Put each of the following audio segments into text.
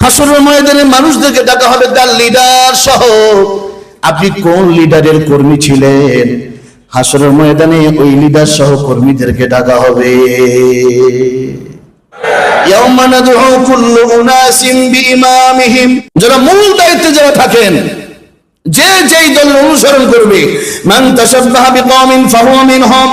হাসরের ময়দানে মানুষদেরকে ডাকা হবে তার লিডার সহ। আপনি কোন লিডারের কর্মী ছিলেন? হাসরের ময়দানে ওই লিডার সহ কর্মীদেরকে ডাকা হবে। ইয়াউমা নাদউ কুল্লু উনাসিন বিইমামিহিম, যারা মূল দায়িত্বে যারা থাকেন, যে যেই দলের অনুসরণ করবে, মান তাশাব্বাহা বিকওমিন ফাহুয়া মিনহুম,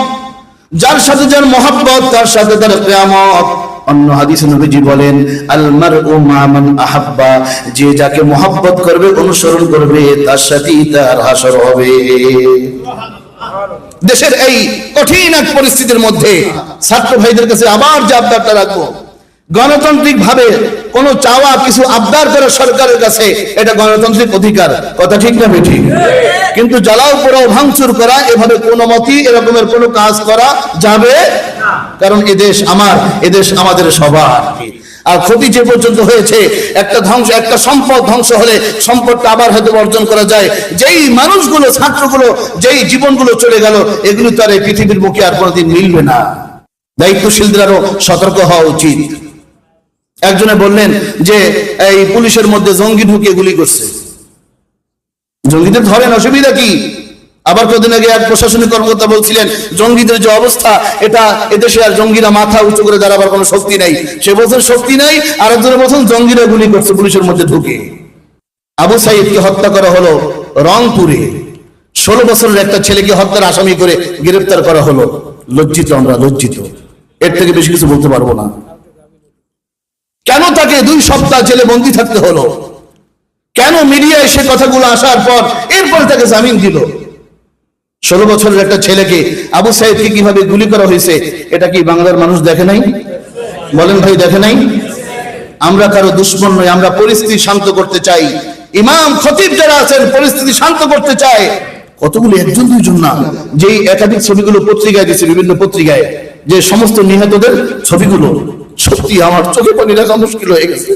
যার সাথে যার মহব্বত তার সাথে তার কিয়ামত। অন্য হাদিসে নবীজি বলেন, আল মারউ মা মান আহাব্বা, যে যাকে মহব্বত করবে অনুসরণ করবে তার সাথেই তার হাসর হবে। দেশের এই কঠিন এক পরিস্থিতির মধ্যে ছাত্র ভাইদের কাছে আবার যে আবদারটা রাখবো, গণতান্ত্রিক ভাবে কোন চাওয়া কিছু আবদার করা সরকারের কাছে এটা গণতান্ত্রিক অধিকার, কথা ঠিক না বেঠিক? কিন্তু জ্বালাও পোড়াও ভাঙচুর করা, এভাবে কোনো মতই এরকমের কোনো কাজ করা যাবে না। কারণ এদেশ আমার, এদেশ আমাদের সবার। আর ক্ষতি যে পর্যন্ত হয়েছে, একটা সম্পদ ধ্বংস হলে সম্পদটা আবার হয়তো অর্জন করা যায়। যেই মানুষগুলো, ছাত্রগুলো, যেই জীবনগুলো চলে গেল, এগুলো তার এই পৃথিবীর মুখে আর কোনোদিন মিলবে না। দায়িত্বশীলদেরও সতর্ক হওয়া উচিত। একজনে বললেন যে এই পুলিশের মধ্যে জঙ্গি ঢুকিয়ে গুলি করছে, জঙ্গিদের ধরেন, অসুবিধা কি? আবার কদিন আগে এক প্রশাসনিক কর্মকর্তা বলছিলেন জঙ্গিদের যে অবস্থা, এটা এদেশে আর জঙ্গিরা মাথা উঁচু করে দাঁড়াবার কোনো শক্তি নাই। সে বলছেন শক্তি নাই, আর একজনে বলছেন জঙ্গিরা গুলি করছে পুলিশের মধ্যে ঢুকে। আবু সাইদকে হত্যা করা হলো রংপুরে, 16 বছরের একটা ছেলেকে হত্যার আসামি করে গ্রেফতার করা হলো। লজ্জিত আমরা, লজ্জিত। এর থেকে বেশি কিছু বলতে পারবো না। কেন তাকে 2 সপ্তাহ জেলে বন্দী থাকতে হলো? কেন মিডিয়ায় সে কথাগুলো আসার পর এরপর তাকে জামিন দিল? 16 বছরের একটা ছেলেকে, আবু সাইদকে কিভাবে গুলি করা হয়েছে, এটা কি বাংলার মানুষ দেখে নাই? বলেন ভাই, দেখে নাই? আমরা কারো দুশ্মন নই, আমরা পরিস্থিতি শান্ত করতে চাই। ইমাম খতিব যারা আছেন পরিস্থিতি শান্ত করতে চায়। কতগুলো, 1জন 2জন না, যেই একাধিক ছবিগুলো পত্রিকায় দিচ্ছে, বিভিন্ন পত্রিকায়, যে সমস্ত নিহতদের ছবিগুলো, সত্যি আমার চোখে পানি রাখা মুশকিল হয়ে গেছে।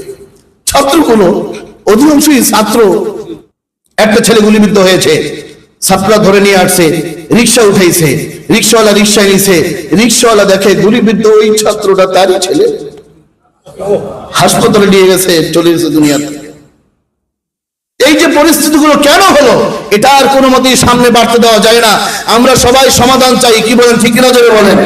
ছাত্রগুলো, অধিকাংশই ছাত্র। একটা ছেলে গুলিবিদ্ধ হয়েছে, ছাত্ররা ধরে নিয়ে আসছে, রিক্সা উঠাইছে, রিক্সাওয়ালা রিক্সায় নিছে, রিক্সাওয়ালা দেখে গুলিবিদ্ধ ওই ছাত্রটা তারই ছেলে, হাসপাতালে নিয়ে গেছে, চলে গেছে দুনিয়া থেকে। এই যে পরিস্থিতিগুলো কেন হলো, এটা আর কোনো মতেই সামনে বাড়তে দেওয়া যায় না। আমরা সবাই সমাধান চাই, কি বলেন, ঠিক কিনা জোরে বলেন?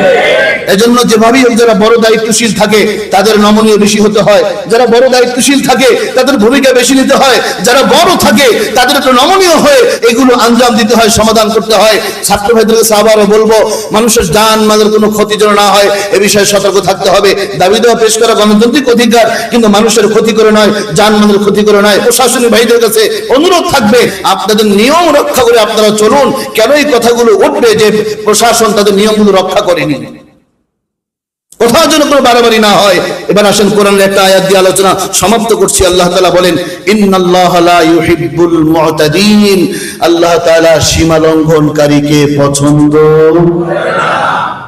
এজন্য যেভাবেই হোক যারা বড় দায়িত্বশীল থাকে তাদের নমনীয় বেশি হতে হয়, যারা বড় দায়িত্বশীল থাকে তাদের ভূমিকা বেশি নিতে হয়, যারা বড় থাকে তাদের একটু নমনীয় হয়ে এগুলো আঞ্জাম দিতে হয়, সমাধান করতে হয়। ছাত্র ভাইদের কাছে আবারও বলবো, মানুষের জান মালের কোনো ক্ষতি যেন না হয় এ বিষয়ে সতর্ক থাকতে হবে। দাবি দেওয়া পেশ করা গণতান্ত্রিক অধিকার, কিন্তু মানুষের ক্ষতি করে নয়, জান মালের ক্ষতি করে নয়। প্রশাসনিক ভাইদের কাছে অনুরোধ থাকবে, আপনাদের নিয়ম রক্ষা করে আপনারা চলুন। কেন এই কথাগুলো উঠবে যে প্রশাসন তাদের নিয়মগুলো রক্ষা করেনি? কোথাও যেন কোনো বাড়াবাড়ি না হয়। এবার আসেন কোরআনের একটা আয়াত দিয়ে আলোচনা সমাপ্ত করছি। আল্লাহ তাআলা বলেন, ইন্নাল্লাহা লা ইউহিব্বুল মু'তাদিন, আল্লাহ তাআলা সীমা লঙ্ঘনকারীকে পছন্দ করেন না।